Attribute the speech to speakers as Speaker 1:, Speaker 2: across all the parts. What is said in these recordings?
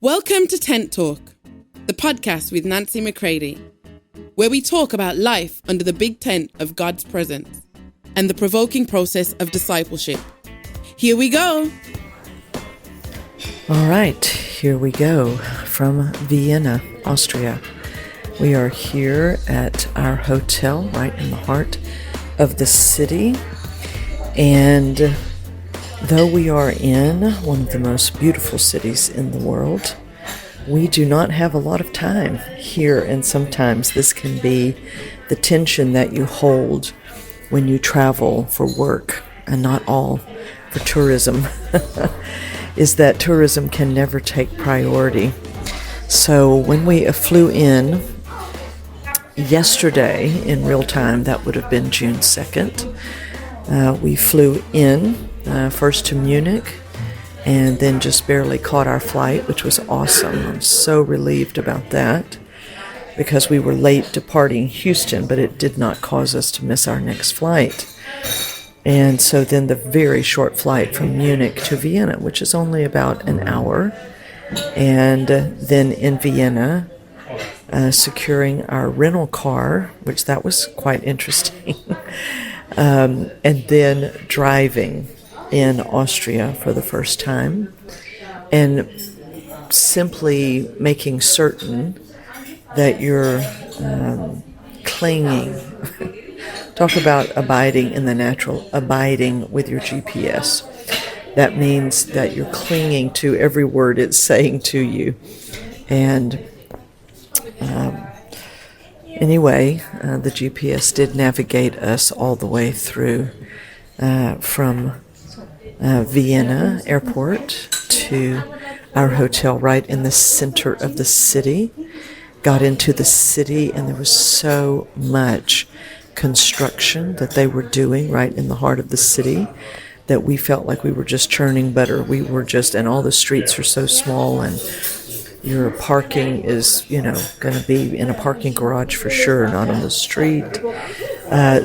Speaker 1: Welcome to Tent Talk, the podcast with Nancy McCready, where we talk about life under the big tent of God's presence and the provoking process of discipleship. Here we go.
Speaker 2: All right, here we go from Vienna, Austria. We are here at our hotel right in the heart of the city. And though we are in one of the most beautiful cities in the world, we do not have a lot of time here, and sometimes this can be the tension that you hold when you travel for work, and not all for tourism, is that tourism can never take priority. So when we flew in yesterday in real time, that would have been June 2nd, we flew in first to Munich and then just barely caught our flight, which was awesome. I'm so relieved about that because we were late departing Houston, but it did not cause us to miss our next flight. And so then the very short flight from Munich to Vienna, which is only about an hour, and then in Vienna, securing our rental car, which that was quite interesting. And then driving in Austria for the first time and simply making certain that you're clinging. Talk about abiding in the natural, abiding with your GPS. That means that you're clinging to every word it's saying to you. And anyway, the GPS did navigate us all the way through from Vienna airport to our hotel right in the center of the city. Got into the city, and there was so much construction that they were doing right in the heart of the city that we felt like we were just churning butter. We were just, and all the streets are so small, and your parking is, going to be in a parking garage for sure, not on the street.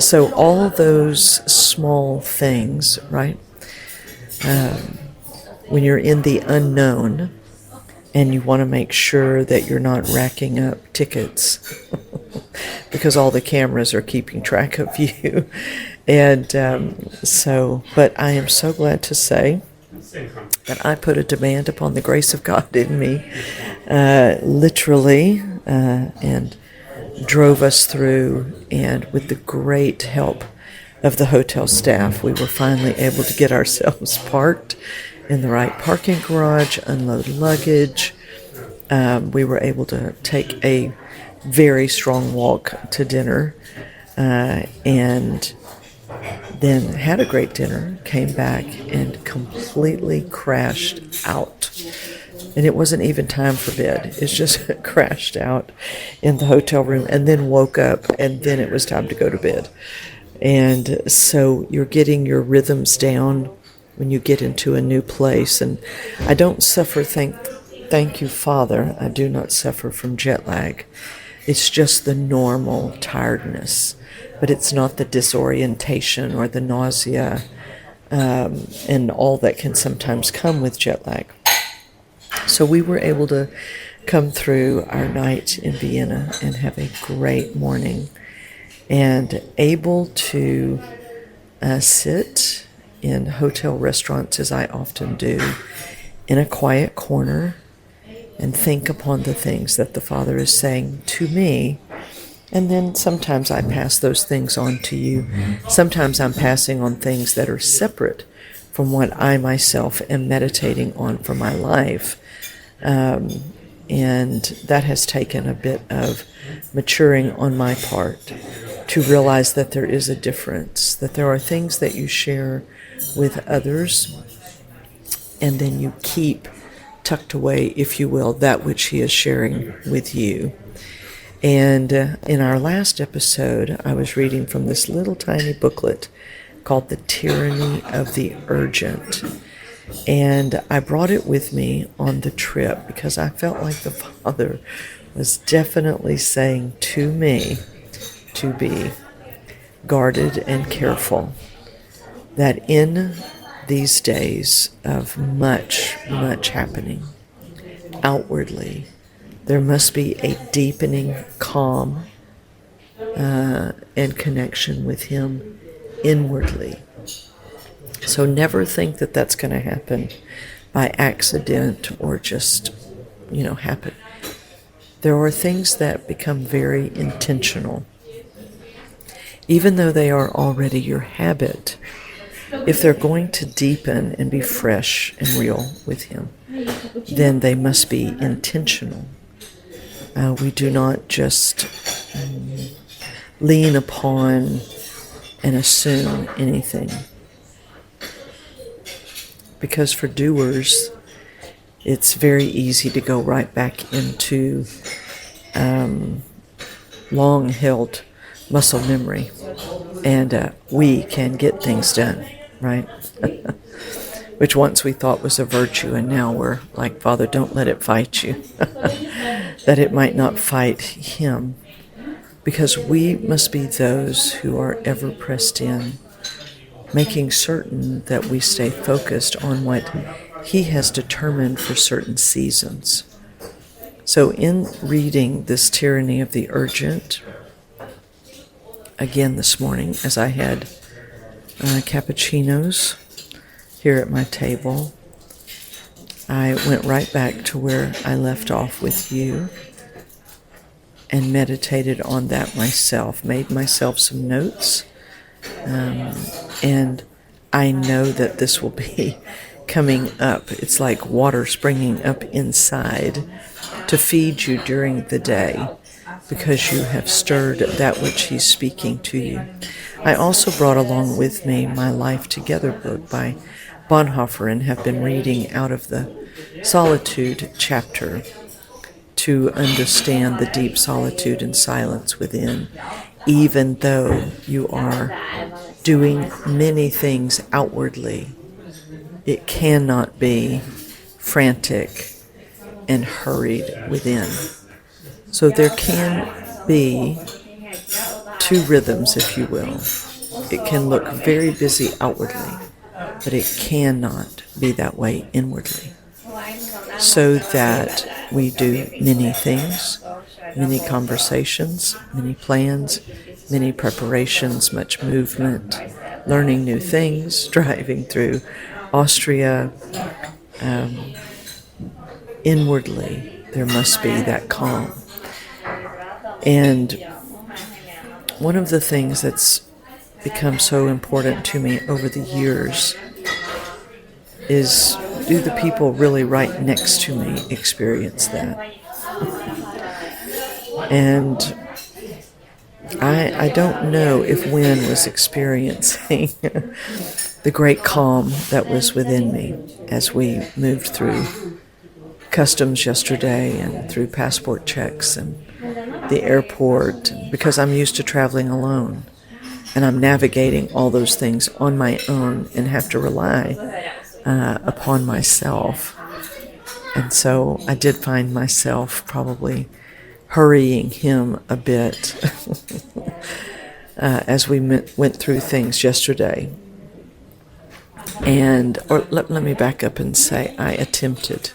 Speaker 2: So all those small things, right? When you're in the unknown and you want to make sure that you're not racking up tickets because all the cameras are keeping track of you. And but I am so glad to say that I put a demand upon the grace of God in me, literally, and drove us through. And with the great help of the hotel staff, we were finally able to get ourselves parked in the right parking garage, unload luggage. We were able to take a very strong walk to dinner, and then had a great dinner, came back and completely crashed out. And it wasn't even time for bed. It's just crashed out in the hotel room, and then woke up, and then it was time to go to bed. And so you're getting your rhythms down when you get into a new place. And I don't suffer, thank you, Father, I do not suffer from jet lag. It's just the normal tiredness, but it's not the disorientation or the nausea and all that can sometimes come with jet lag. So we were able to come through our night in Vienna and have a great morning, and able to sit in hotel restaurants, as I often do, in a quiet corner and think upon the things that the Father is saying to me. And then sometimes I pass those things on to you. Sometimes I'm passing on things that are separate from what I myself am meditating on for my life. And that has taken a bit of maturing on my part to realize that there is a difference, that there are things that you share with others, and then you keep tucked away, if you will, that which He is sharing with you. And in our last episode, I was reading from this little tiny booklet called The Tyranny of the Urgent. And I brought it with me on the trip because I felt like the Father was definitely saying to me to be guarded and careful, that in these days of much happening, outwardly. There must be a deepening calm and connection with Him inwardly. So never think that that's going to happen by accident or just, happen. There are things that become very intentional. Even though they are already your habit, if they're going to deepen and be fresh and real with Him, then they must be intentional. We do not just lean upon and assume anything. Because for doers, it's very easy to go right back into long-held muscle memory. And we can get things done, right? Which once we thought was a virtue, and now we're like, Father, don't let it fight you. That it might not fight Him. Because we must be those who are ever pressed in, making certain that we stay focused on what He has determined for certain seasons. So in reading this Tyranny of the Urgent, again this morning, as I had cappuccinos here at my table, I went right back to where I left off with you and meditated on that myself, made myself some notes, and I know that this will be coming up. It's like water springing up inside to feed you during the day because you have stirred that which He's speaking to you. I also brought along with me my Life Together book by Bonhoeffer and have been reading out of the Solitude chapter to understand the deep solitude and silence within, even though you are doing many things outwardly. It cannot be frantic and hurried within. So there can be two rhythms, if you will. It can look very busy outwardly, but it cannot be that way inwardly. So that we do many things, many conversations, many plans, many preparations, much movement, learning new things, driving through Austria. Inwardly, there must be that calm. And one of the things that's become so important to me over the years is, do the people really right next to me experience that? And I don't know if Wynn was experiencing the great calm that was within me as we moved through customs yesterday and through passport checks and the airport, because I'm used to traveling alone and I'm navigating all those things on my own and have to rely upon myself. And so I did find myself probably hurrying Him a bit as we went through things yesterday. Or let me back up and say I attempted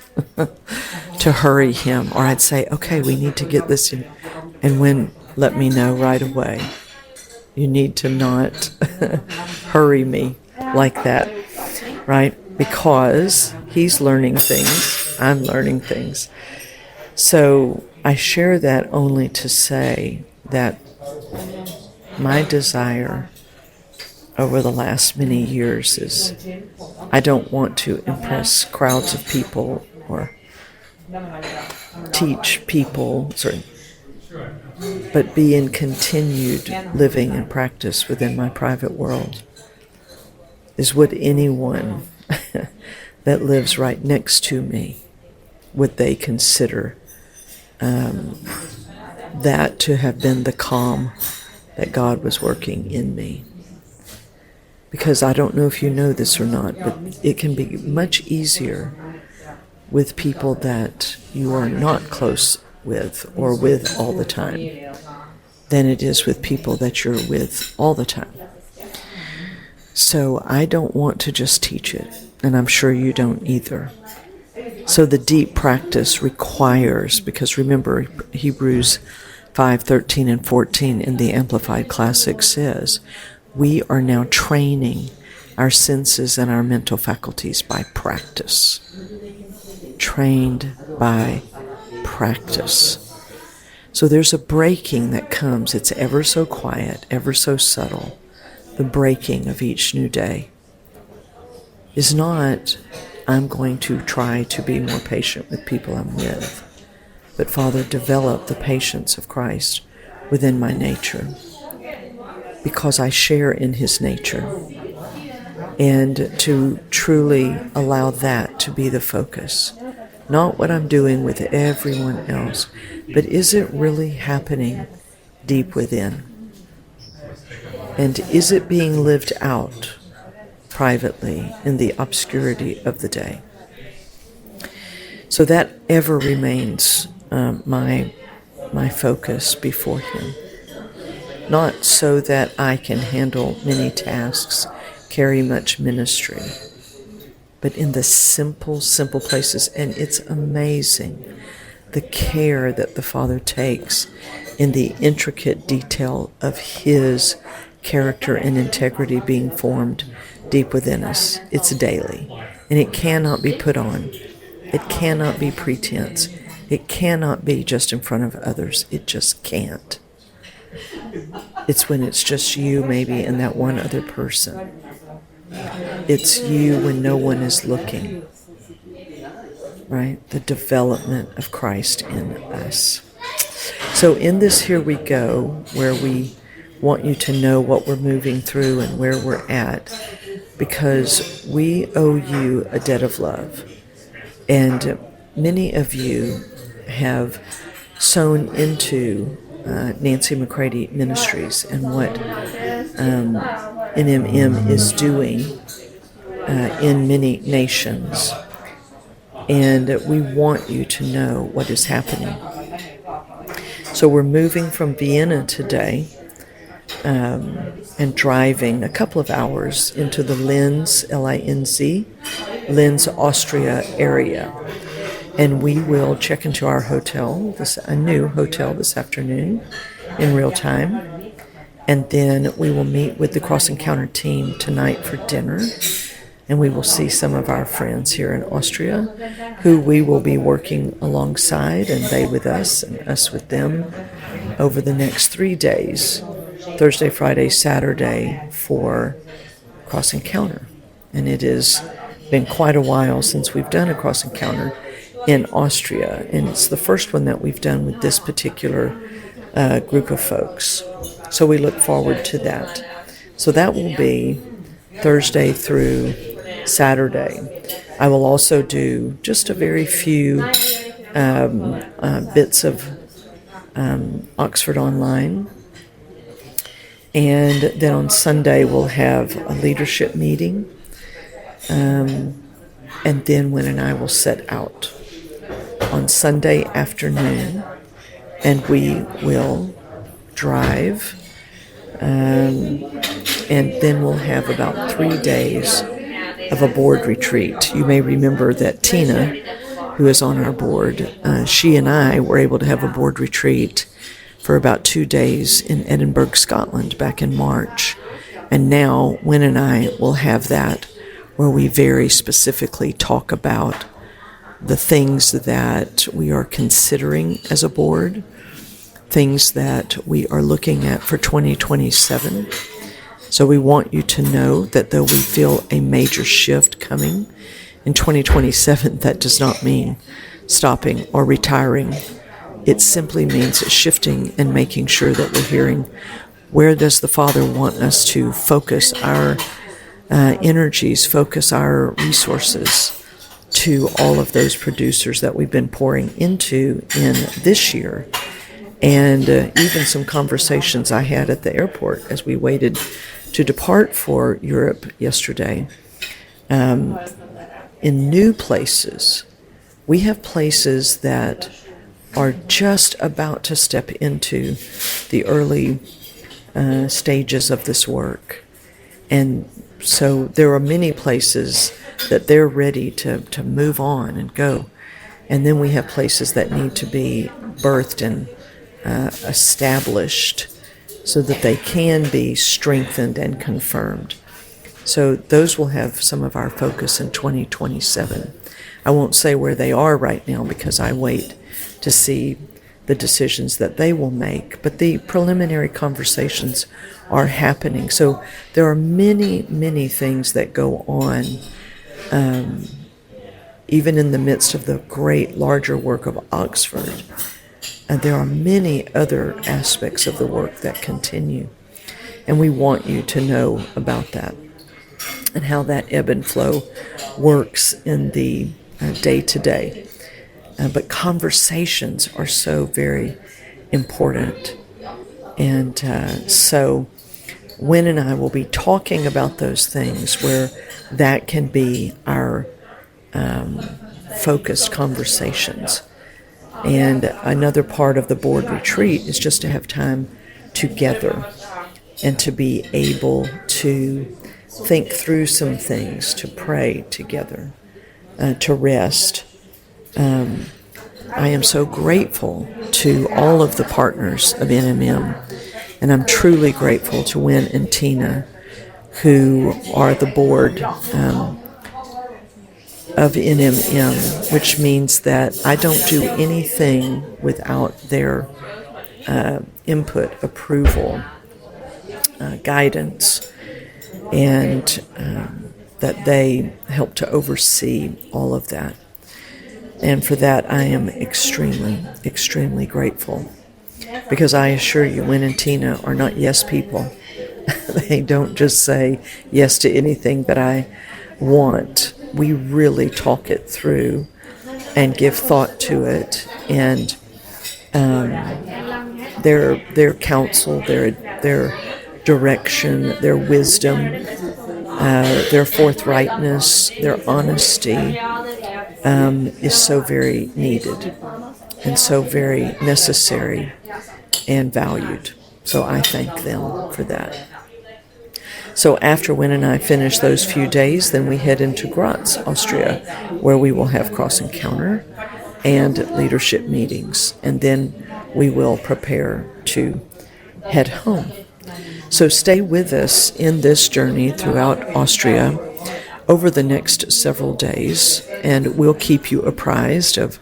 Speaker 2: to hurry Him, or I'd say, okay, we need to get this in, and when let me know right away. You need to not hurry me like that, right? Because He's learning things, I'm learning things. So I share that only to say that my desire over the last many years is I don't want to impress crowds of people or teach people, but be in continued living and practice within my private world. Is would anyone that lives right next to me, would they consider that to have been the calm that God was working in me? Because I don't know if you know this or not, but it can be much easier with people that you are not close with or with all the time than it is with people that you're with all the time. So I don't want to just teach it, and I'm sure you don't either. So the deep practice requires, because remember, Hebrews 5:13 and 14 in the Amplified Classic says, we are now training our senses and our mental faculties by practice. Trained by practice. So there's a breaking that comes. It's ever so quiet, ever so subtle. The breaking of each new day is not, I'm going to try to be more patient with people I'm with. But Father, develop the patience of Christ within my nature, because I share in his nature, and to truly allow that to be the focus. Not what I'm doing with everyone else, but is it really happening deep within? And is it being lived out privately in the obscurity of the day? So that ever remains my focus before him. Not so that I can handle many tasks, carry much ministry, but in the simple places. And it's amazing the care that the Father takes in the intricate detail of his character and integrity being formed deep within us. It's daily, and it cannot be put on. It cannot be pretense. It cannot be just in front of others. It just can't. It's when it's just you, maybe, and that one other person. It's you when no one is looking, right? The development of Christ in us. So in this Here We Go, where we want you to know what we're moving through and where we're at, because we owe you a debt of love. And many of you have sown into Nancy McCready Ministries and what NMM is doing in many nations. And we want you to know what is happening. So we're moving from Vienna today and driving a couple of hours into the Linz, L-I-N-Z, Linz, Austria area. And we will check into our hotel, a new hotel this afternoon in real time. And then we will meet with the Cross Encounter team tonight for dinner. And we will see some of our friends here in Austria who we will be working alongside, and they with us and us with them over the next 3 days, Thursday, Friday, Saturday, for Cross Encounter. And it has been quite a while since we've done a Cross Encounter in Austria, and it's the first one that we've done with this particular group of folks. So we look forward to that. So that will be Thursday through Saturday. I will also do just a very few bits of Oxford Online. And then on Sunday we'll have a leadership meeting. And then Wynn and I will set out on Sunday afternoon, and we will drive. And then we'll have about 3 days of a board retreat. You may remember that Tina, who is on our board, she and I were able to have a board retreat for about 2 days in Edinburgh, Scotland, back in March. And now Wynn and I will have that, where we very specifically talk about the things that we are considering as a board, things that we are looking at for 2027. So we want you to know that though we feel a major shift coming in 2027, that does not mean stopping or retiring. It simply means shifting and making sure that we're hearing, where does the Father want us to focus our energies, focus our resources to all of those producers that we've been pouring into in this year. And even some conversations I had at the airport as we waited to depart for Europe yesterday. In new places, we have places that are just about to step into the early stages of this work. And so there are many places that they're ready to move on and go. And then we have places that need to be birthed and established so that they can be strengthened and confirmed. So those will have some of our focus in 2027. I won't say where they are right now because I wait to see the decisions that they will make, but the preliminary conversations are happening. So there are many, many things that go on, even in the midst of the great larger work of Oxford. And there are many other aspects of the work that continue. And we want you to know about that and how that ebb and flow works in the day-to-day. But conversations are so very important. And so Wynn and I will be talking about those things where that can be our focused conversations. And another part of the board retreat is just to have time together and to be able to think through some things, to pray together, to rest. I am so grateful to all of the partners of NMM, and I'm truly grateful to Wynn and Tina, who are the board of NMM, which means that I don't do anything without their input, approval, guidance, and that they help to oversee all of that. And for that, I am extremely, extremely grateful. Because I assure you, Wynn and Tina are not yes people. They don't just say yes to anything that I want. We really talk it through and give thought to it. And their counsel, their direction, their wisdom, their forthrightness, their honesty is so very needed and so very necessary and valued. So I thank them for that. So after Wynn and I finish those few days, then we head into Graz, Austria, where we will have Cross Encounter and leadership meetings. And then we will prepare to head home. So stay with us in this journey throughout Austria over the next several days, and we'll keep you apprised of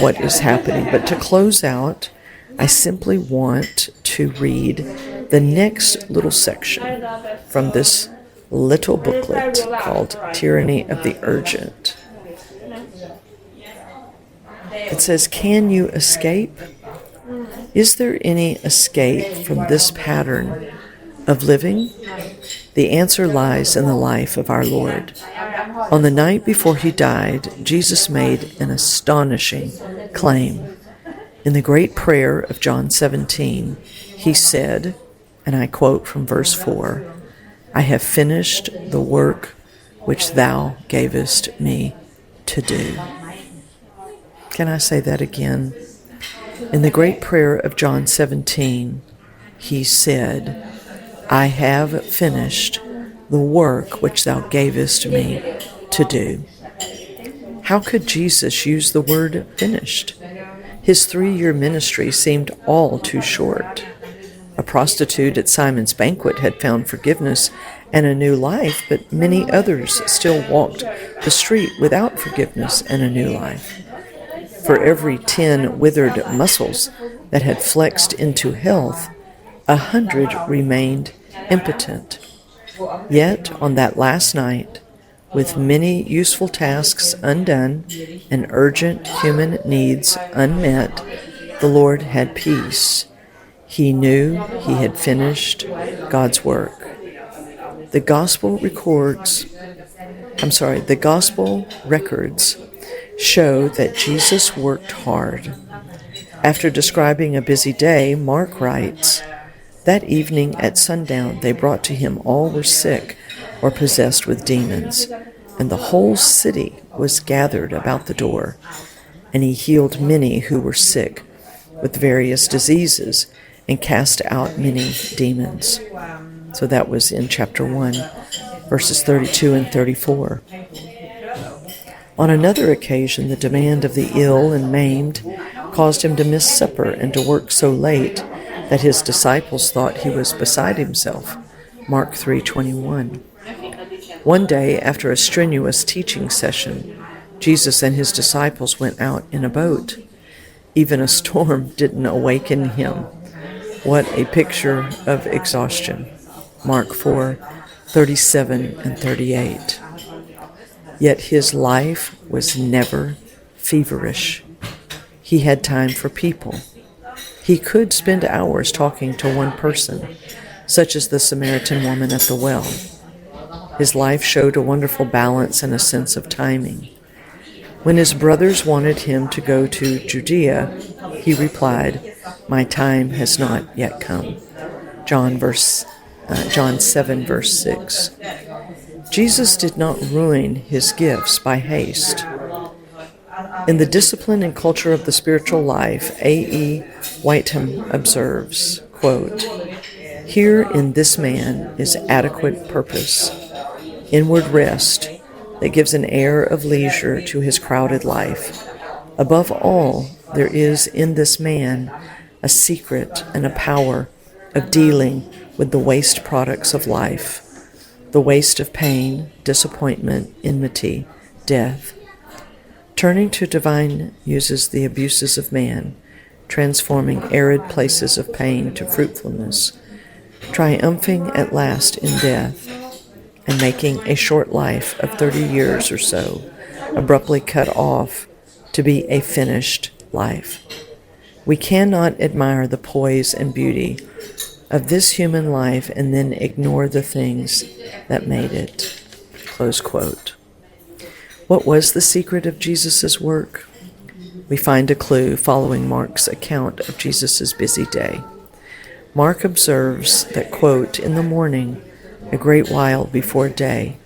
Speaker 2: what is happening. But to close out, I simply want to read the next little section from this little booklet called Tyranny of the Urgent. It says, "Can you escape? Is there any escape from this pattern of living? The answer lies in the life of our Lord. On the night before he died, Jesus made an astonishing claim. In the great prayer of John 17, he said, and I quote from verse 4, 'I have finished the work which thou gavest me to do.'" Can I say that again? In the great prayer of John 17, he said, "I have finished the work which thou gavest me to do." How could Jesus use the word finished? His 3-year ministry seemed all too short. A prostitute at Simon's banquet had found forgiveness and a new life, but many others still walked the street without forgiveness and a new life. For every 10 withered muscles that had flexed into health, 100 remained impotent. Yet on that last night, with many useful tasks undone and urgent human needs unmet, the Lord had peace. He knew he had finished God's work. The gospel records show that Jesus worked hard. After describing a busy day, Mark writes, "That evening at sundown they brought to him all were sick or possessed with demons, and the whole city was gathered about the door. And he healed many who were sick with various diseases and cast out many demons." So that was in chapter 1, verses 32 and 34. On another occasion, the demand of the ill and maimed caused him to miss supper and to work so late that his disciples thought he was beside himself. Mark 3:21. One day, after a strenuous teaching session, Jesus and his disciples went out in a boat. Even a storm didn't awaken him. What a picture of exhaustion. Mark 4:37 and 38. Yet his life was never feverish. He had time for people. He could spend hours talking to one person, such as the Samaritan woman at the well. His life showed a wonderful balance and a sense of timing. When his brothers wanted him to go to Judea, he replied, "My time has not yet come." John 7, verse 6. Jesus did not ruin his gifts by haste. In The Discipline and Culture of the Spiritual Life, A.E. Whiteham observes, quote, "Here in this man is adequate purpose, inward rest that gives an air of leisure to his crowded life. Above all, there is in this man a secret and a power of dealing with the waste products of life, the waste of pain, disappointment, enmity, death. Turning to divine uses the abuses of man, transforming arid places of pain to fruitfulness, triumphing at last in death, and making a short life of 30 years or so abruptly cut off to be a finished life. We cannot admire the poise and beauty of this human life and then ignore the things that made it." Close quote. What was the secret of Jesus' work? We find a clue following Mark's account of Jesus' busy day. Mark observes that, quote, "In the morning, a great while before day,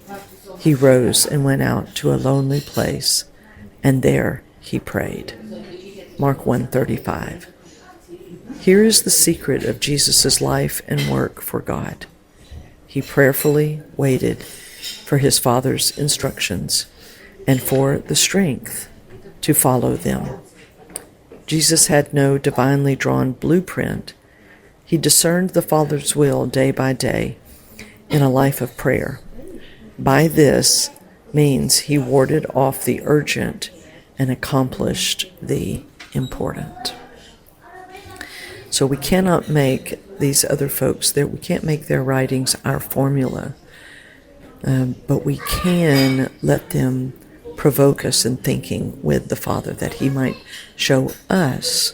Speaker 2: he rose and went out to a lonely place, and there he prayed." Mark 1:35. Here is the secret of Jesus' life and work for God. He prayerfully waited for his Father's instructions and for the strength to follow them. Jesus had no divinely drawn blueprint. He discerned the Father's will day by day in a life of prayer. By this means he warded off the urgent and accomplished the important. So we cannot make these other folks, we can't make their writings our formula, but we can let them provoke us in thinking with the Father, that he might show us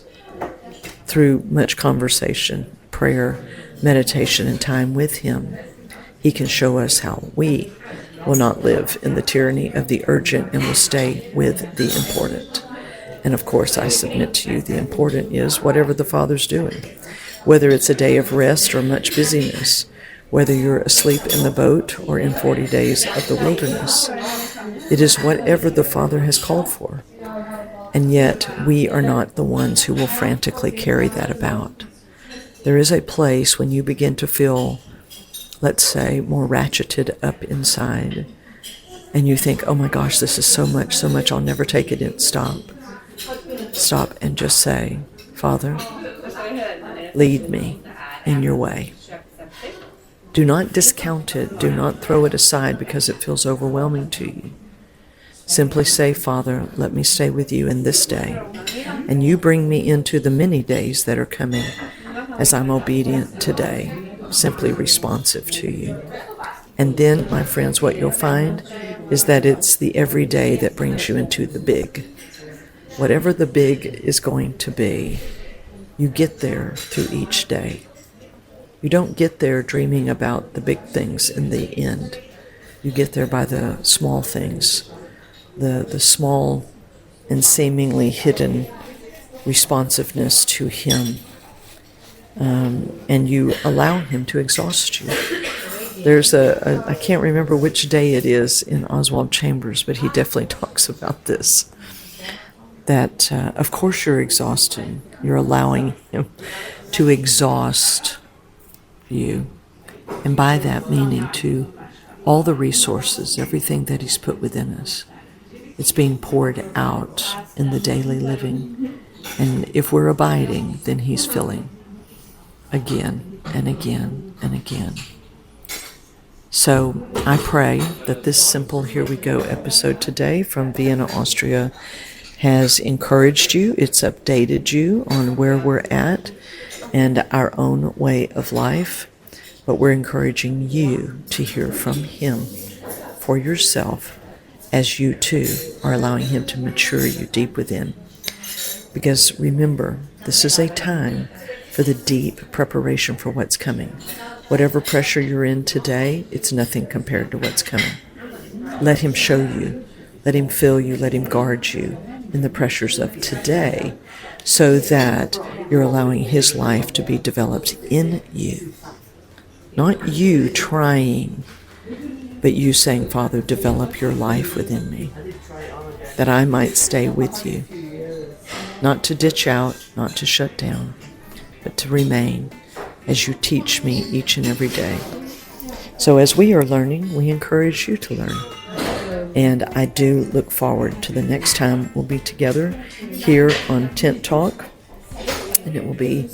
Speaker 2: through much conversation, prayer, meditation, and time with him. He can show us how we will not live in the tyranny of the urgent and will stay with the important. And of course, I submit to you, the important is whatever the Father's doing, whether it's a day of rest or much busyness, whether you're asleep in the boat or in 40 days of the wilderness. It is whatever the Father has called for. And yet, we are not the ones who will frantically carry that about. There is a place when you begin to feel, let's say, more ratcheted up inside, and you think, oh my gosh, this is so much, I'll never take it in. Stop and just say, Father, lead me in your way. Do not discount it. Do not throw it aside because it feels overwhelming to you. Simply say, Father, let me stay with you in this day, and you bring me into the many days that are coming as I'm obedient today, simply responsive to you. And then, my friends, what you'll find is that it's the everyday that brings you into the big. Whatever the big is going to be, you get there through each day. You don't get there dreaming about the big things in the end. You get there by the small things, the small and seemingly hidden responsiveness to him. And you allow him to exhaust you. There's I can't remember which day it is in Oswald Chambers, but he definitely talks about this. That, of course, you're exhausted. You're allowing him to exhaust you. And by that meaning to all the resources, everything that he's put within us. It's being poured out in the daily living. And if we're abiding, then he's filling again and again and again. So I pray that this simple Here We Go episode today from Vienna, Austria has encouraged you. It's updated you on where we're at and our own way of life. But we're encouraging you to hear from him for yourself as you too are allowing him to mature you deep within. Because remember, this is a time for the deep preparation for what's coming. Whatever pressure you're in today, it's nothing compared to what's coming. Let him show you, let him fill you, let him guard you in the pressures of today so that you're allowing his life to be developed in you. Not you trying, but you saying, Father, develop your life within me, that I might stay with you. Not to ditch out, not to shut down, but to remain as you teach me each and every day. So as we are learning, we encourage you to learn. And I do look forward to the next time we'll be together here on Tent Talk. And it will be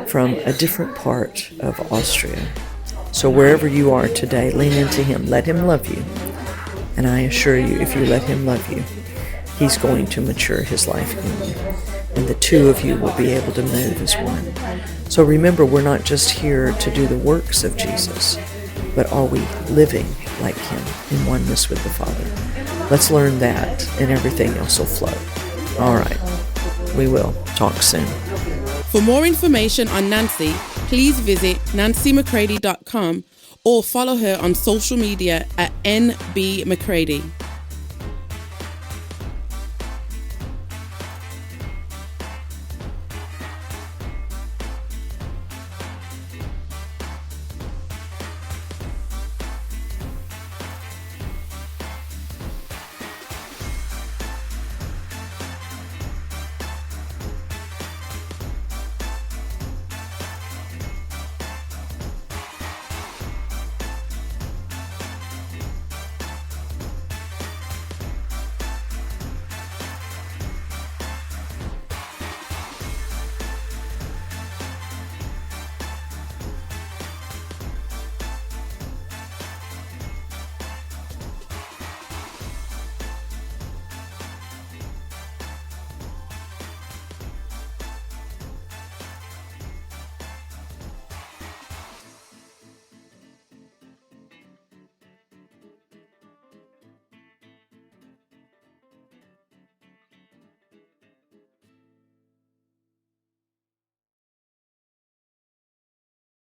Speaker 2: from a different part of Austria. So wherever you are today, lean into him. Let him love you. And I assure you, if you let him love you, he's going to mature his life in you. And the two of you will be able to move as one. So remember, we're not just here to do the works of Jesus, but are we living like him in oneness with the Father? Let's learn that, and everything else will flow. All right. We will talk soon.
Speaker 1: For more information on Nancy, please visit nancymccready.com or follow her on social media at NB McCready.